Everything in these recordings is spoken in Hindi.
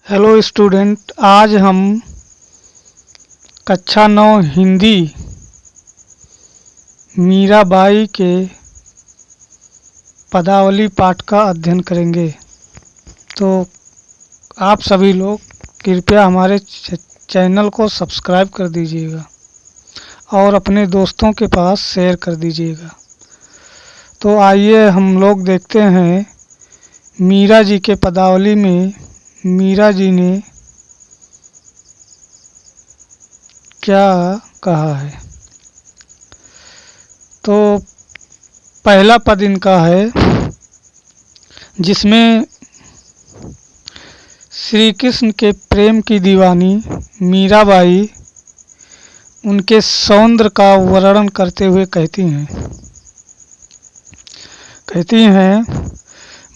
हेलो स्टूडेंट, आज हम कक्षा 9 हिंदी मीराबाई के पदावली पाठ का अध्ययन करेंगे। तो आप सभी लोग कृपया हमारे चैनल को सब्सक्राइब कर दीजिएगा और अपने दोस्तों के पास शेयर कर दीजिएगा। तो आइए हम लोग देखते हैं मीरा जी के पदावली में मीरा जी ने क्या कहा है। तो पहला पद इनका है जिसमें श्री कृष्ण के प्रेम की दीवानी मीराबाई उनके सौंदर्य का वर्णन करते हुए कहती हैं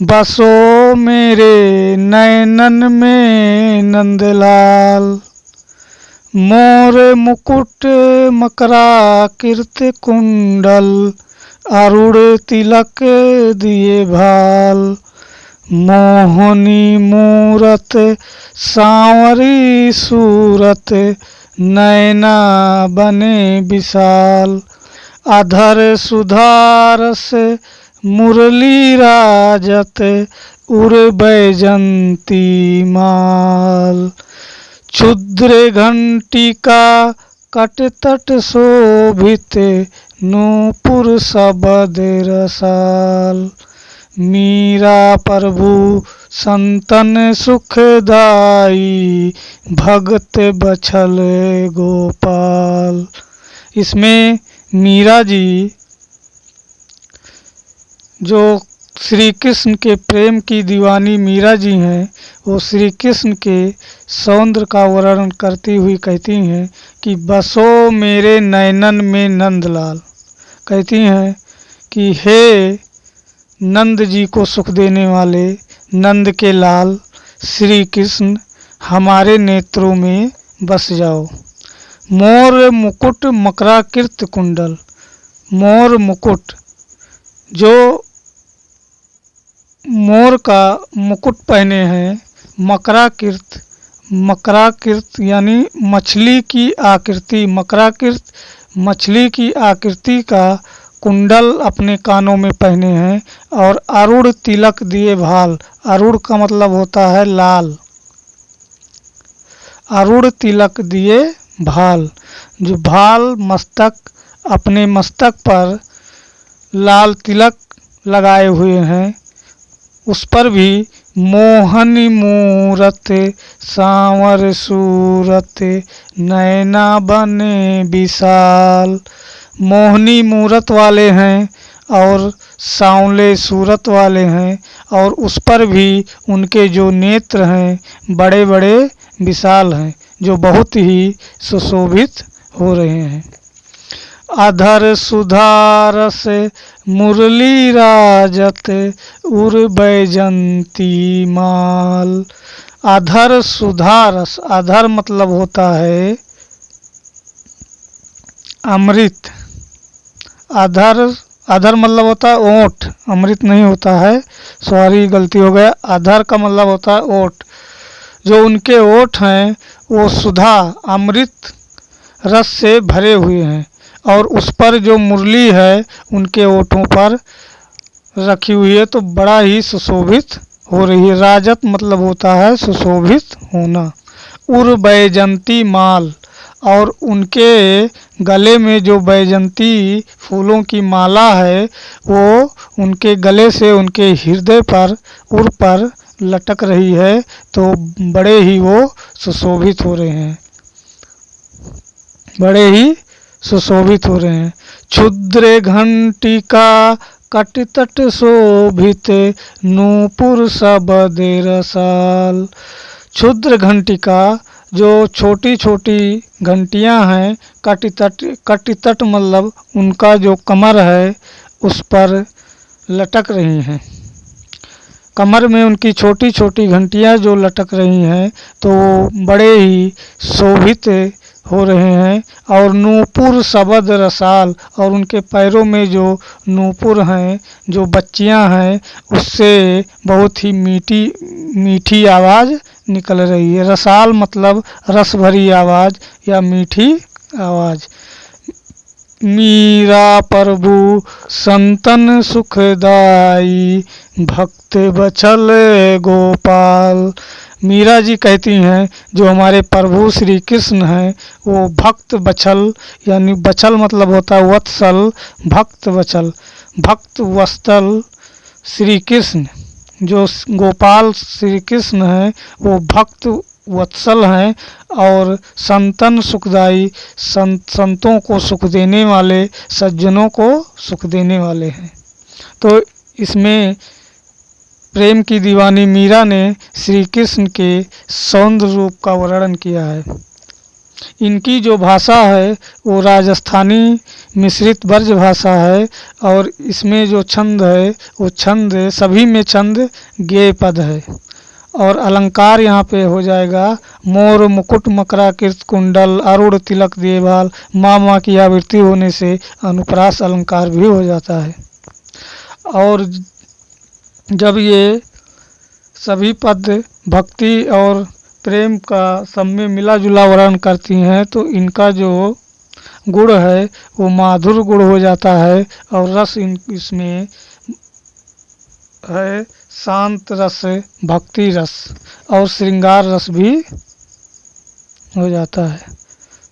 बसो मेरे नैनन में नंदलाल, मोर मुकुट मकराकृत कुंडल, अरुण तिलक दिए भाल, मोहनी मूरत सांवरी सूरत, नैना बने विशाल, अधर सुधारस मुरली राजत, उर बैजंती माल, क्षुद्र घंटिका कटतट शोभित, नूपुर सबद रसाल, मीरा प्रभु संतन सुखदाई, भगत बछल गोपाल। इसमें मीरा जी जो श्री कृष्ण के प्रेम की दीवानी मीरा जी हैं, वो श्री कृष्ण के सौंदर्य का वर्णन करती हुई कहती हैं कि बसो मेरे नैनन में नंदलाल। कहती हैं कि हे नंद जी को सुख देने वाले नंद के लाल श्री कृष्ण, हमारे नेत्रों में बस जाओ। मोर मुकुट मकराकृत कुंडल, मोर मुकुट जो मोर का मुकुट पहने हैं, मकराकृत, मकराकृत यानी मछली की आकृति, मकराकृत मछली की आकृति का कुंडल अपने कानों में पहने हैं, और अरुण तिलक दिए भाल, अरुण का मतलब होता है लाल, अरुण तिलक दिए भाल, जो भाल मस्तक, अपने मस्तक पर लाल तिलक लगाए हुए हैं, उस पर भी मोहनी मूरत सांवर सूरत, नैना बने विशाल, मोहनी मूरत वाले हैं और सांवले सूरत वाले हैं, और उस पर भी उनके जो नेत्र हैं बड़े बड़े विशाल हैं, जो बहुत ही सुशोभित हो रहे हैं। अधर सुधारस मुरली राजत, उर बैजंती माल। अधर सुधारस, अधर मतलब होता है अमृत, अधर, अधर मतलब होता है ओठ, अमृत नहीं होता है, सॉरी गलती हो गया। अधर का मतलब होता है ओठ, जो उनके ओठ हैं वो सुधा अमृत रस से भरे हुए हैं, और उस पर जो मुरली है उनके ओठों पर रखी हुई है, तो बड़ा ही सुशोभित हो रही है। राजत मतलब होता है सुशोभित होना। उर बैजंती माल, और उनके गले में जो बैजंती फूलों की माला है वो उनके गले से उनके हृदय पर, उर पर लटक रही है, तो बड़े ही वो सुशोभित हो रहे हैं, बड़े ही सुशोभित हो रहे हैं। क्षुद्र घंटिका कटतट शोभित, नूपुर सबद रसाल। क्षुद्र घंटिका जो छोटी छोटी घंटियां हैं, कटितट, कटितट मतलब उनका जो कमर है उस पर लटक रही हैं, कमर में उनकी छोटी छोटी घंटियां जो लटक रही हैं, तो बड़े ही शोभित हो रहे हैं। और नूपुर शबद रसाल, और उनके पैरों में जो नूपुर हैं, जो बच्चियां हैं, उससे बहुत ही मीठी मीठी आवाज़ निकल रही है। रसाल मतलब रस भरी आवाज़ या मीठी आवाज़। मीरा प्रभु संतन सुखदाई, भक्त बचल गोपाल। मीरा जी कहती हैं जो हमारे प्रभु श्री कृष्ण हैं वो भक्त बचल, यानी बचल मतलब होता है वत्सल, भक्त बचल, भक्त वत्सल श्री कृष्ण, जो गोपाल श्री कृष्ण हैं वो भक्त वत्सल हैं और संतन सुखदाई, संतों को सुख देने वाले, सज्जनों को सुख देने वाले हैं। तो इसमें प्रेम की दीवानी मीरा ने श्री कृष्ण के सौंदर्य रूप का वर्णन किया है। इनकी जो भाषा है वो राजस्थानी मिश्रित ब्रज भाषा है और इसमें जो छंद है वो छंद, सभी में छंद गेय पद है। और अलंकार यहाँ पे हो जाएगा मोर मुकुट मकरा कृत कुंडल अरुण तिलक देवाल, माँ की आवृत्ति होने से अनुप्रास अलंकार भी हो जाता है। और जब ये सभी पद भक्ति और प्रेम का सब में मिला जुला वर्णन करती हैं तो इनका जो गुण है वो माधुर गुण हो जाता है और रस इसमें है शांत रस, भक्ति रस और श्रृंगार रस भी हो जाता है।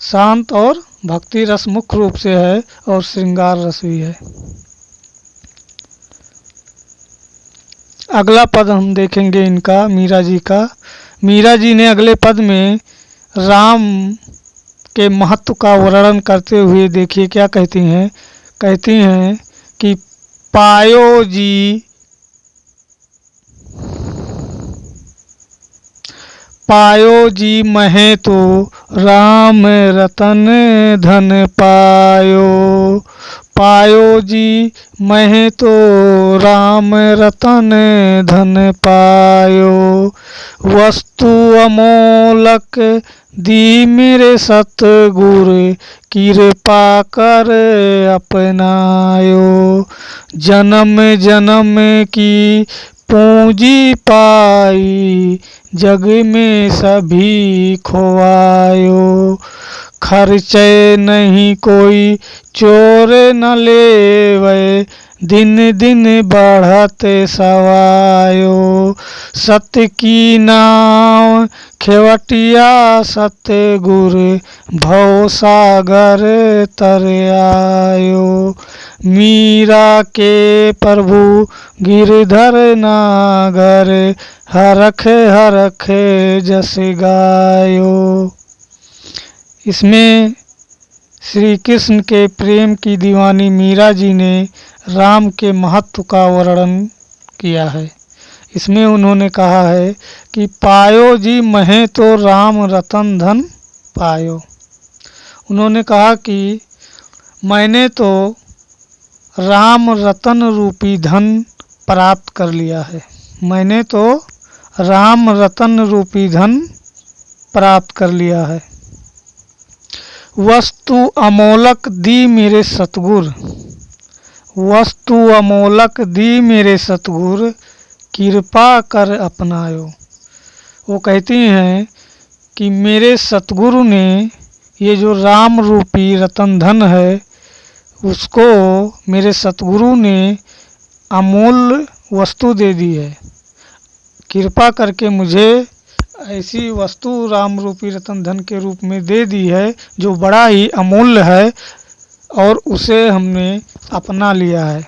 शांत और भक्ति रस मुख्य रूप से है और श्रृंगार रस भी है। अगला पद हम देखेंगे इनका, मीरा जी का। मीरा जी ने अगले पद में राम के महत्व का वर्णन करते हुए देखिए क्या कहती हैं कि पायो जी महे तो राम रतन धन पायो, पायो जी महे तो राम रतन धन पायो, वस्तु अमोलक दी मेरे सतगुर, कृपा कर अपनायो, जन्म जन्म की पूंजी पाई, जग में सभी खोआयो, खर्चे नहीं कोई चोर न लेवे, दिन दिन बढ़त सवायो, सत्य की नाव खेवटिया सतगुर, भव सागर तर आयो, मीरा के प्रभु गिरधर नागर, हरख हरख जस गायो। इसमें श्री कृष्ण के प्रेम की दीवानी मीरा जी ने राम के महत्व का वर्णन किया है। इसमें उन्होंने कहा है कि पायो जी महे तो राम रतन धन पायो। उन्होंने कहा कि मैंने तो राम रतन रूपी धन प्राप्त कर लिया है, मैंने तो राम रतन रूपी धन प्राप्त कर लिया है। वस्तु अमोलक दी मेरे सतगुर, वस्तु अमोलक दी मेरे सतगुर, कृपा कर अपनायो। वो कहती हैं कि मेरे सतगुरु ने ये जो राम रूपी रतन धन है उसको मेरे सतगुरु ने अमूल्य वस्तु दे दी है, कृपा करके मुझे ऐसी वस्तु राम रूपी रतन धन के रूप में दे दी है जो बड़ा ही अमूल्य है और उसे हमने अपना लिया है।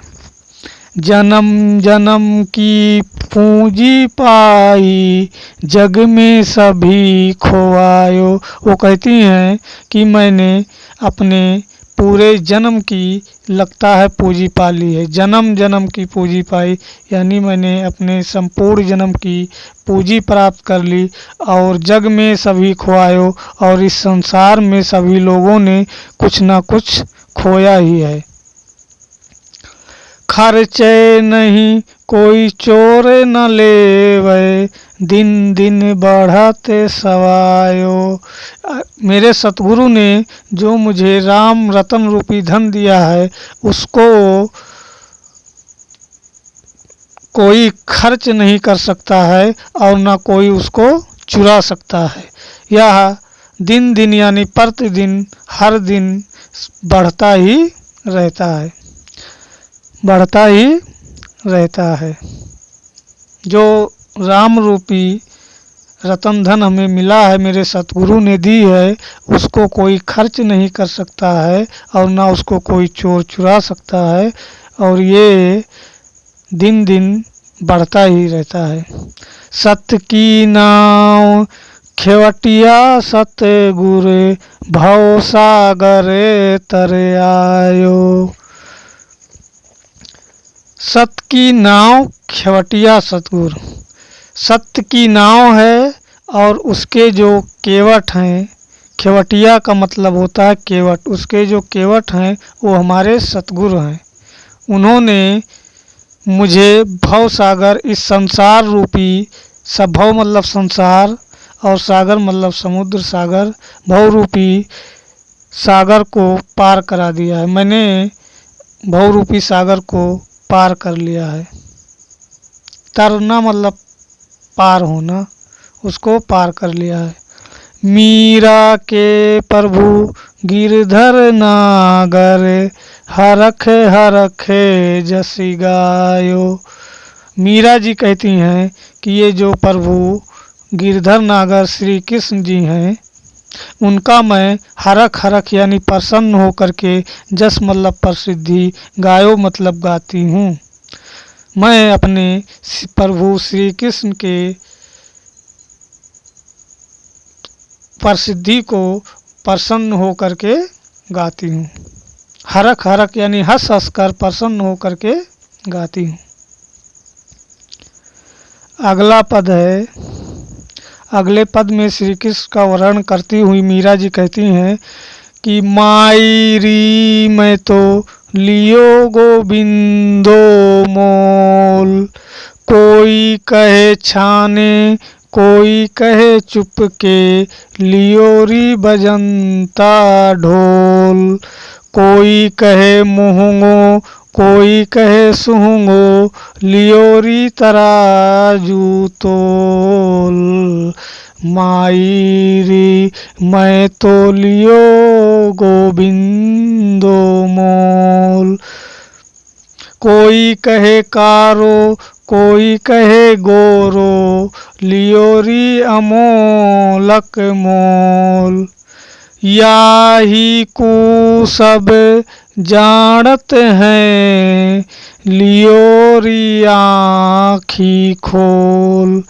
जन्म जन्म की पूंजी पाई, जग में सभी खोआयो। वो कहती हैं कि मैंने अपने पूरे जन्म की लगता है पूंजी पा ली है, जन्म जन्म की पूंजी पाई यानी मैंने अपने संपूर्ण जन्म की पूंजी प्राप्त कर ली और जग में सभी खोआयो, और इस संसार में सभी लोगों ने कुछ ना कुछ खोया ही है। खर्चे नहीं कोई चोर न लेवे, दिन दिन बढ़ते सवायो। मेरे सतगुरु ने जो मुझे राम रतन रूपी धन दिया है उसको कोई खर्च नहीं कर सकता है और ना कोई उसको चुरा सकता है। यह दिन दिन यानी प्रतिदिन हर दिन बढ़ता ही रहता है, बढ़ता ही रहता है। जो राम रूपी रतन धन हमें मिला है, मेरे सतगुरु ने दी है, उसको कोई खर्च नहीं कर सकता है और ना उसको कोई चोर चुरा सकता है, और ये दिन दिन बढ़ता ही रहता है। सत्य की नाव खेवटिया सतगुर भव सागर तर आयो। सत्य की नाव खेवटिया सतगुर, सत्य की नाव है और उसके जो केवट हैं, खेवटिया का मतलब होता है केवट, उसके जो केवट हैं वो हमारे सतगुरु हैं। उन्होंने मुझे भव सागर, इस संसार रूपी, सब भव मतलब संसार और सागर मतलब समुद्र सागर, भव रूपी सागर को पार करा दिया है। मैंने भव रूपी सागर को पार कर लिया है। तरना मतलब पार होना, उसको पार कर लिया है। मीरा के प्रभु गिरधर नागर हरख हरख जसी गायो। मीरा जी कहती हैं कि ये जो प्रभु गिरधर नागर श्री कृष्ण जी हैं, उनका मैं हरख हरख यानी प्रसन्न होकर के, जस मतलब प्रसिद्धि, गायो मतलब गाती हूँ। मैं अपने प्रभु श्री कृष्ण के प्रसिद्धि को प्रसन्न होकर के गाती हूँ। हरख हरख यानी हंस हंस कर प्रसन्न होकर के गाती हूँ। अगला पद है, अगले पद में श्री कृष्ण का वर्णन करती हुई मीरा जी कहती हैं कि माई री मैं तो लियो गोविंदो मोल, कोई कहे छाने कोई कहे चुपके, लियोरी बजंता ढोल, कोई कहे मुहंगो कोई कहे सुहंगो, लियोरी तराजू तोल, मायरी मैं तो लियो गोविंदो मोल। कोई कहे कारो कोई कहे गोरो, लियोरी अमोलक मोल, याही को सब जानत हैं, लियोरी आँखी खोल,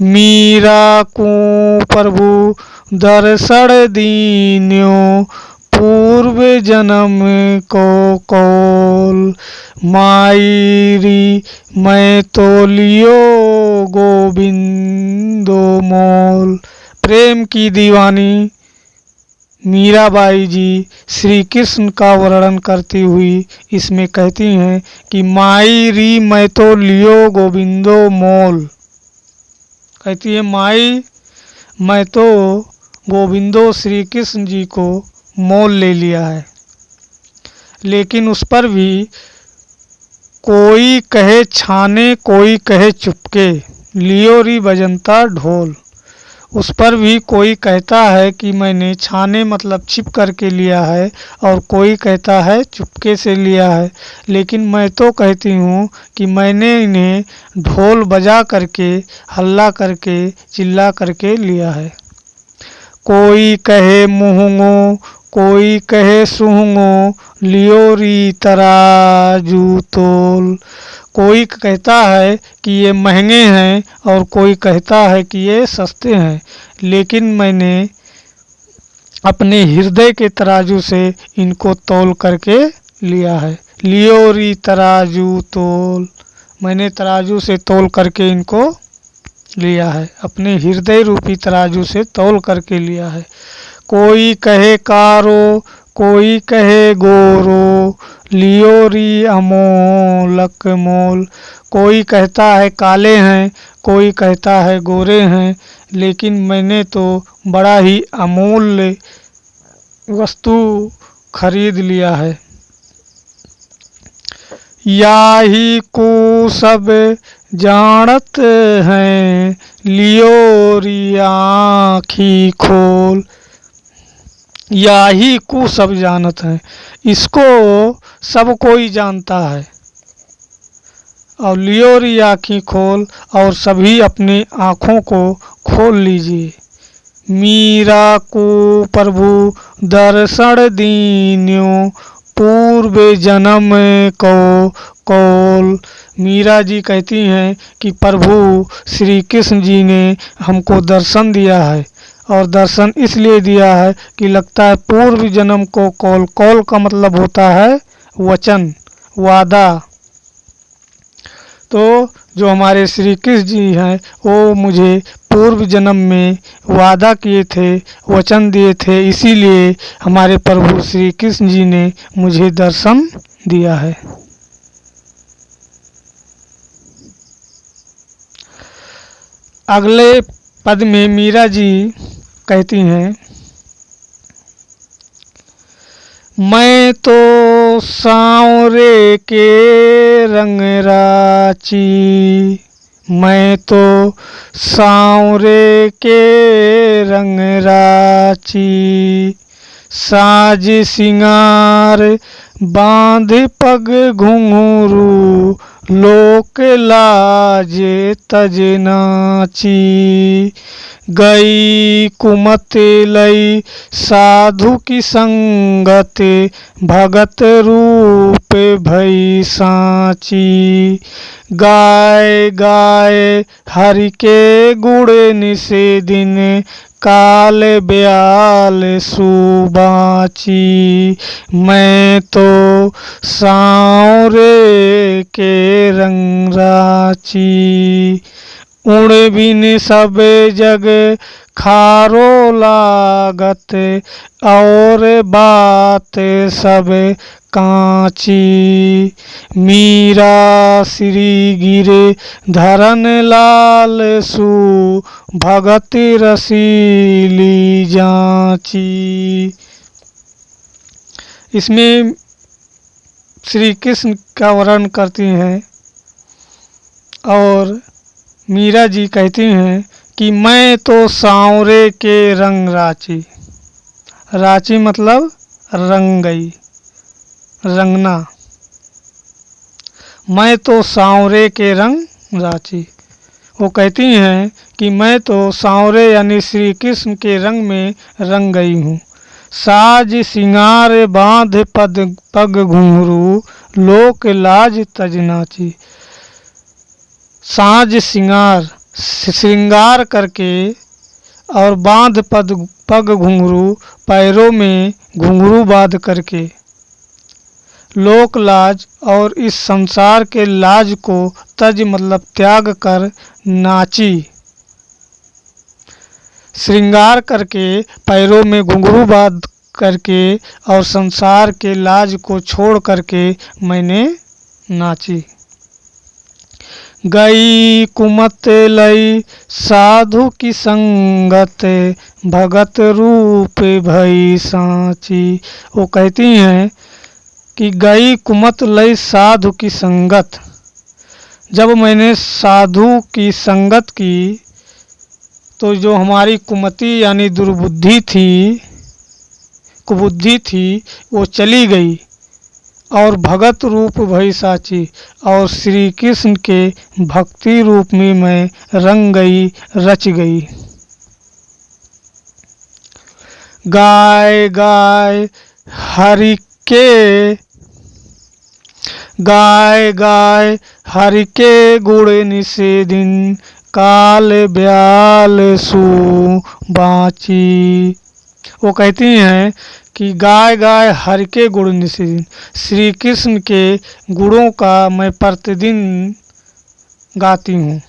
मीरा को प्रभु दर्शन दीन्यो, पूर्व जन्म को कौल, मायरी मैं तो लियो गोविंदो मोल। प्रेम की दीवानी मीराबाई जी श्री कृष्ण का वर्णन करती हुई इसमें कहती हैं कि माई री मैं तो लियो गोविंदो मोल। कहती है माई मैं तो गोविंदो श्री कृष्ण जी को मोल ले लिया है, लेकिन उस पर भी कोई कहे छाने कोई कहे चुपके, लियोरी बजंता ढोल, उस पर भी कोई कहता है कि मैंने छाने मतलब छिप करके लिया है और कोई कहता है चुपके से लिया है, लेकिन मैं तो कहती हूँ कि मैंने इन्हें ढोल बजा करके, हल्ला करके, चिल्ला करके लिया है। कोई कहे मुहंगो कोई कहे सुहंगो, लियोरी तराजू तोल, कोई कहता है कि ये महंगे हैं और कोई कहता है कि ये सस्ते हैं, लेकिन मैंने अपने हृदय के तराजू से इनको तौल करके लिया है। लियोरी तराजू तोल, मैंने तराजू से तौल करके इनको लिया है, अपने हृदय रूपी तराजू से तौल करके लिया है। कोई कहे कारो कोई कहे गोरो लियो री अमोलक मोल। कोई कहता है काले हैं, कोई कहता है गोरे हैं, लेकिन मैंने तो बड़ा ही अमूल्य वस्तु खरीद लिया है। याही को सब जानत हैं, लियो री आँखी खोल। याही को सब जानत हैं, इसको सब कोई जानता है। और लियो री आँखी खोल, और सभी अपनी आँखों को खोल लीजिए। मीरा को प्रभु दर्शन दीन्यो, पूर्व जन्म को कौल। मीरा जी कहती हैं कि प्रभु श्री कृष्ण जी ने हमको दर्शन दिया है, और दर्शन इसलिए दिया है कि लगता है पूर्व जन्म को कौल। कौल का मतलब होता है वचन, वादा। तो जो हमारे श्री कृष्ण जी हैं वो मुझे पूर्व जन्म में वादा किए थे, वचन दिए थे, इसीलिए हमारे प्रभु श्री कृष्ण जी ने मुझे दर्शन दिया है। अगले पद में मीरा जी कहती हैं, मैं तो सांवरे के रंग राची, मैं तो सांवरे के रंग राची। साज सिंगार बांध पग घुंघरू, लोक लाज तज नाची। गई कुमत लई साधु की संगत, भगत रूप भई साची। गाय गाय हरि के गुण निसे दिन, काल ब्याल सुबाची। मैं तो सांवरे के रंग राची, उण बिन सब जग खारो लागत, और बात सब कांची। मीरा श्री गिरे धरन लाल सु, भगत रसीली जांची। इसमें श्री कृष्ण का वर्णन करती हैं, और मीरा जी कहती हैं कि मैं तो सांवरे के रंग राची। राची मतलब रंग गई, रंगना। मैं तो सांवरे के रंग राची। वो कहती हैं कि मैं तो सांवरे यानी श्री कृष्ण के रंग में रंग गई हूँ। साज सिंगार बांध पग घुंघरू, लोक लाज तज नाची। साज श्रृंगार करके और बांध पग घुंघरू, पैरों में घुंघरू बांध करके, लोक लाज और इस संसार के लाज को तज मतलब त्याग कर नाची। श्रृंगार करके पैरों में घुंघरू बांध करके और संसार के लाज को छोड़ करके मैंने नाची। गई कुमत लई साधु की संगत, भगत रूप भई सांची। वो कहती हैं कि गई कुमत लई साधु की संगत। जब मैंने साधु की संगत की तो जो हमारी कुमति यानी दुर्बुद्धि थी, कुबुद्धि थी, वो चली गई, और भगत रूप भई साची, और श्री कृष्ण के भक्ति रूप में मैं रंग गई, रच गई। गाय गाय हरि के, गाय गाय हरि के गुण निसे दिन, काल ब्याल सु बाची। वो कहती हैं कि गाय गाय हरि के गुण निसे दिन, श्री कृष्ण के गुणों का मैं प्रतिदिन गाती हूँ।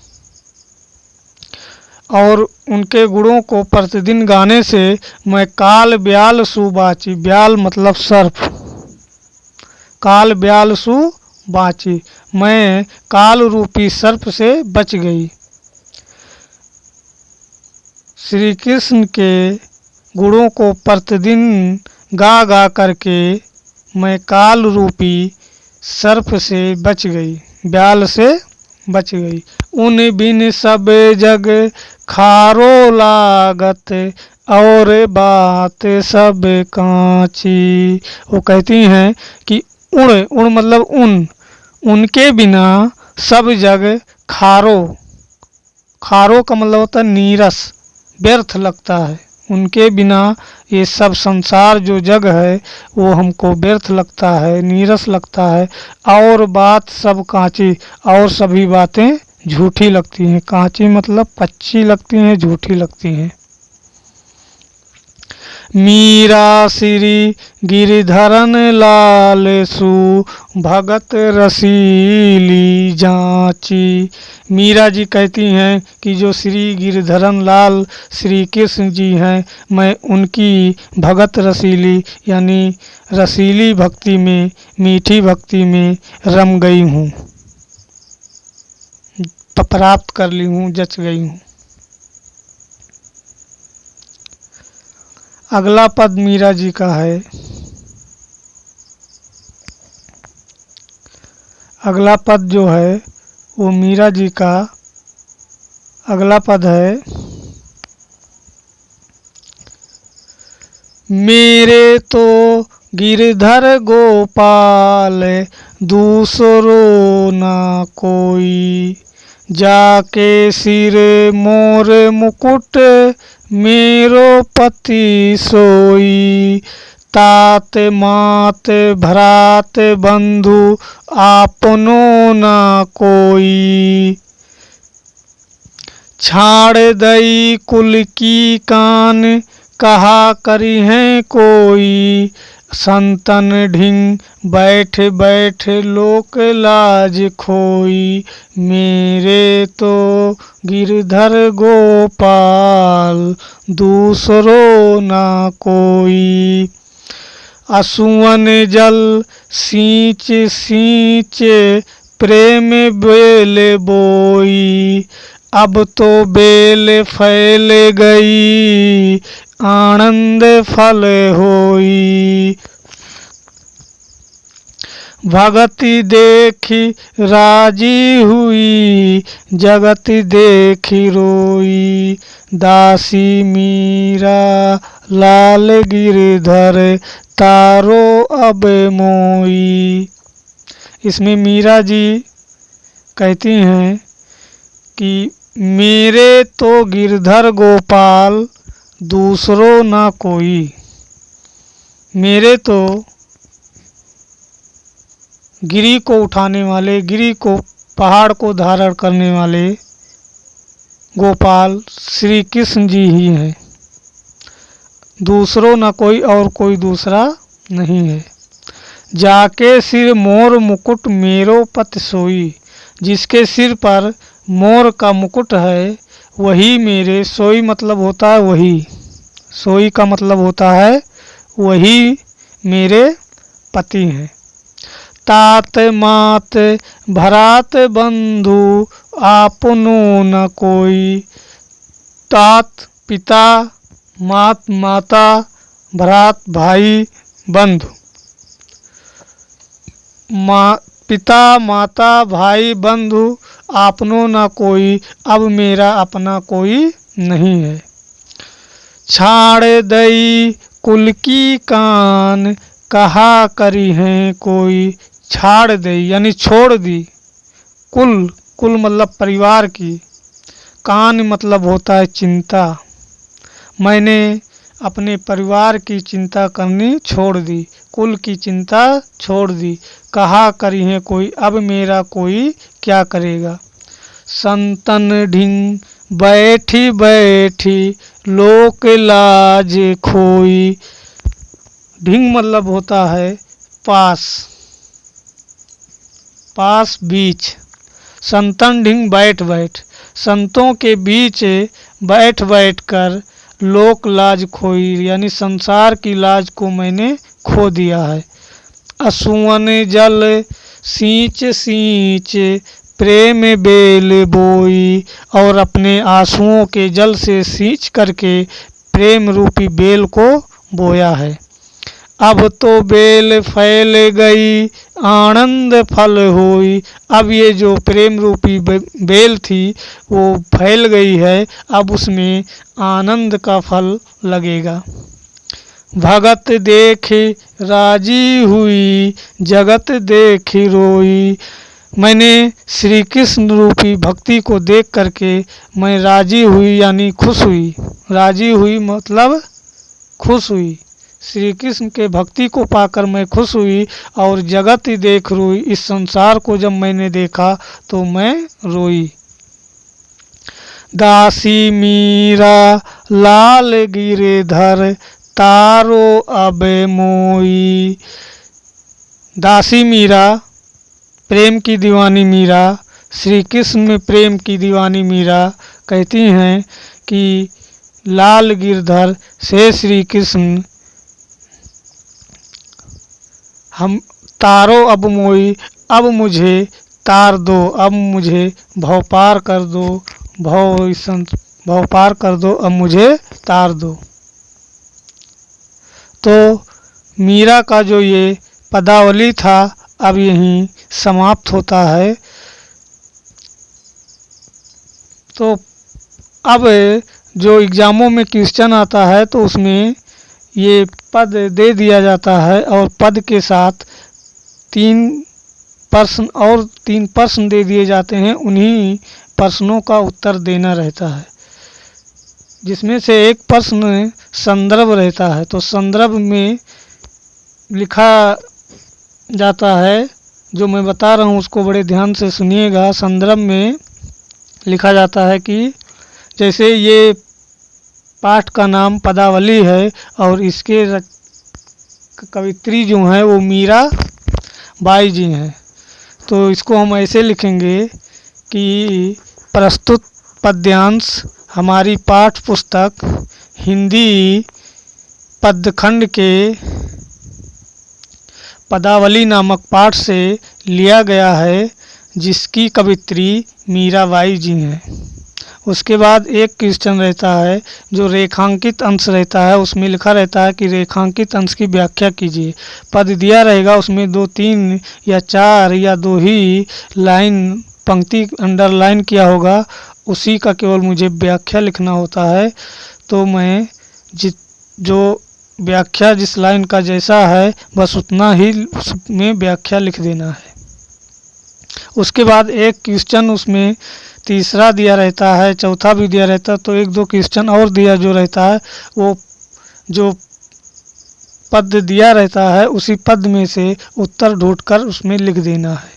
और उनके गुणों को प्रतिदिन गाने से मैं काल ब्याल सु बाची। ब्याल मतलब सर्प, काल ब्याल सु बाची, मैं काल रूपी सर्प से बच गई। श्री कृष्ण के गुणों को प्रतिदिन गा गा करके मैं काल रूपी सर्प से बच गई, ब्याल से बच गई। उन बिन सब जग खारो लागत, और बात सब कांची। वो कहती हैं कि उण, उण मतलब उनके बिना सब जग खारो, खारो का मतलब होता है नीरस, व्यर्थ लगता है। उनके बिना ये सब संसार जो जग है वो हमको व्यर्थ लगता है, नीरस लगता है। और बात सब कांची, और सभी बातें झूठी लगती हैं। कांची मतलब कच्ची लगती हैं, झूठी लगती हैं। मीरा श्री गिरधरन लाल सु भगत रसीली जांची। मीरा जी कहती हैं कि जो श्री गिरधरन लाल श्री कृष्ण जी हैं, मैं उनकी भगत रसीली यानी रसीली भक्ति में, मीठी भक्ति में रम गई हूँ, प्राप्त कर ली हूँ, जच गई हूँ। अगला पद मीरा जी का है। अगला पद जो है वो मीरा जी का अगला पद है। मेरे तो गिरधर गोपाल दूसरो ना कोई, जाके सिर मोर मुकुट मेरो पति सोई। तात मात भ्रात बंधु आपनो ना कोई, छाड़ दई कुल की कान कहा करी है कोई। संतन ढिंग बैठ बैठ लोक लाज खोई, मेरे तो गिरधर गोपाल दूसरो ना कोई। असुवन जल सींच सींच प्रेम बेल बोई, अब तो बेल फैल गई आनंद फल होई। भगति देखी राजी हुई, जगति देखी रोई। दासी मीरा लाल गिरधर तारो अब मोई। इसमें मीरा जी कहती हैं कि मेरे तो गिरधर गोपाल दूसरो ना कोई, मेरे तो गिरी को उठाने वाले, गिरी को, पहाड़ को धारण करने वाले गोपाल श्री कृष्ण जी ही हैं, दूसरो ना कोई, और कोई दूसरा नहीं है। जाके सिर मोर मुकुट मेरो पति सोई, जिसके सिर पर मोर का मुकुट है वही मेरे, सोई मतलब होता है वही, सोई का मतलब होता है वही मेरे पति हैं। तात मात भरात बंधु आपनो न कोई। तात पिता, मात माता, भ्रात भाई, बंधु पिता माता भाई बंधु आपनो ना कोई, अब मेरा अपना कोई नहीं है। छाड़ दई कुल की कान कहा करी है कोई, छाड़ दई यानी छोड़ दी, कुल, कुल मतलब परिवार की, कान मतलब होता है चिंता, मैंने अपने परिवार की चिंता करनी छोड़ दी, कुल की चिंता छोड़ दी। कहा करी है कोई, अब मेरा कोई क्या करेगा। संतन ढिंग बैठी बैठी लोक लाज खोई। ढिंग मतलब होता है पास, पास बीच। संतन ढिंग बैठ बैठ, संतों के बीच बैठ बैठ कर लोक लाज खोई, यानी संसार की लाज को मैंने खो दिया है। असुवन जल सींच सींच प्रेम बेल बोई, और अपने आंसुओं के जल से सींच करके प्रेम रूपी बेल को बोया है। अब तो बेल फैल गई आनंद फल हुई, अब ये जो प्रेम रूपी बेल थी वो फैल गई है, अब उसमें आनंद का फल लगेगा। भगत देख राजी हुई जगत देख रोई, मैंने श्री कृष्ण रूपी भक्ति को देख करके मैं राजी हुई यानी खुश हुई। राजी हुई मतलब खुश हुई, श्री कृष्ण के भक्ति को पाकर मैं खुश हुई, और जगत ही देख रोई, इस संसार को जब मैंने देखा तो मैं रोई। दासी मीरा लाल गिरधर तारो अब मोई, दासी मीरा प्रेम की दीवानी मीरा, श्री कृष्ण में प्रेम की दीवानी मीरा कहती हैं कि लाल गिरधर से श्री कृष्ण हम तारो अब मोई, अब मुझे तार दो, अब मुझे भव पार कर दो, भव पार कर दो, अब मुझे तार दो। तो मीरा का जो ये पदावली था अब यहीं समाप्त होता है। तो अब जो एग्ज़ामों में क्वेश्चन आता है तो उसमें ये पद दे दिया जाता है, और पद के साथ 3 प्रश्न दे दिए जाते हैं, उन्हीं प्रश्नों का उत्तर देना रहता है, जिसमें से एक प्रश्न संदर्भ रहता है। तो संदर्भ में लिखा जाता है, जो मैं बता रहा हूँ उसको बड़े ध्यान से सुनिएगा। संदर्भ में लिखा जाता है कि जैसे ये पाठ का नाम पदावली है और इसके कवित्री जो हैं वो मीरा बाई जी हैं, तो इसको हम ऐसे लिखेंगे कि प्रस्तुत पद्यांश हमारी पाठ पुस्तक हिंदी पद्यखंड के पदावली नामक पाठ से लिया गया है, जिसकी कवित्री मीराबाई जी हैं। उसके बाद एक क्वेश्चन रहता है जो रेखांकित अंश रहता है, उसमें लिखा रहता है कि रेखांकित अंश की व्याख्या कीजिए। पद दिया रहेगा, उसमें 2, 3 या 4 या 2 ही लाइन पंक्ति अंडरलाइन किया होगा, उसी का केवल मुझे व्याख्या लिखना होता है। तो मैं जो व्याख्या जिस लाइन का जैसा है बस उतना ही उसमें व्याख्या लिख देना है। उसके बाद एक क्वेश्चन उसमें तीसरा दिया रहता है, चौथा भी दिया रहता है, तो 1-2 क्वेश्चन और दिया जो रहता है वो जो पद दिया रहता है उसी पद में से उत्तर ढूंढकर उसमें लिख देना है।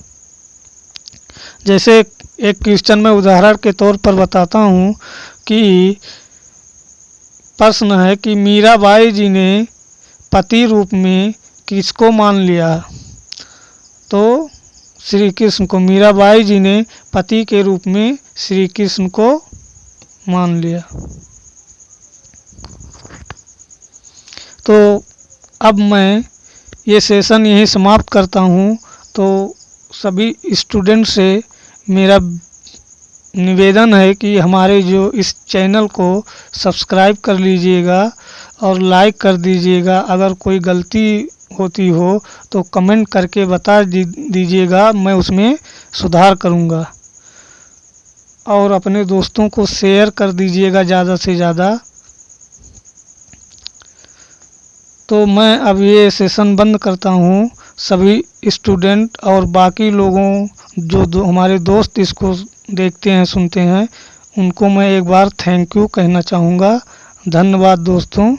जैसे एक क्वेश्चन में उदाहरण के तौर पर बताता हूँ कि प्रश्न है कि मीराबाई जी ने पति रूप में किसको मान लिया, तो श्री कृष्ण को। मीराबाई जी ने पति के रूप में श्री कृष्ण को मान लिया। तो अब मैं ये सेशन यहीं समाप्त करता हूँ। तो सभी स्टूडेंट से मेरा निवेदन है कि हमारे जो इस चैनल को सब्सक्राइब कर लीजिएगा और लाइक कर दीजिएगा। अगर कोई गलती होती हो तो कमेंट करके बता दीजिएगा, मैं उसमें सुधार करूँगा। और अपने दोस्तों को शेयर कर दीजिएगा ज़्यादा से ज़्यादा। तो मैं अब ये सेशन बंद करता हूँ। सभी स्टूडेंट और बाकी लोगों जो हमारे दोस्त इसको देखते हैं सुनते हैं, उनको मैं एक बार थैंक यू कहना चाहूँगा। धन्यवाद दोस्तों।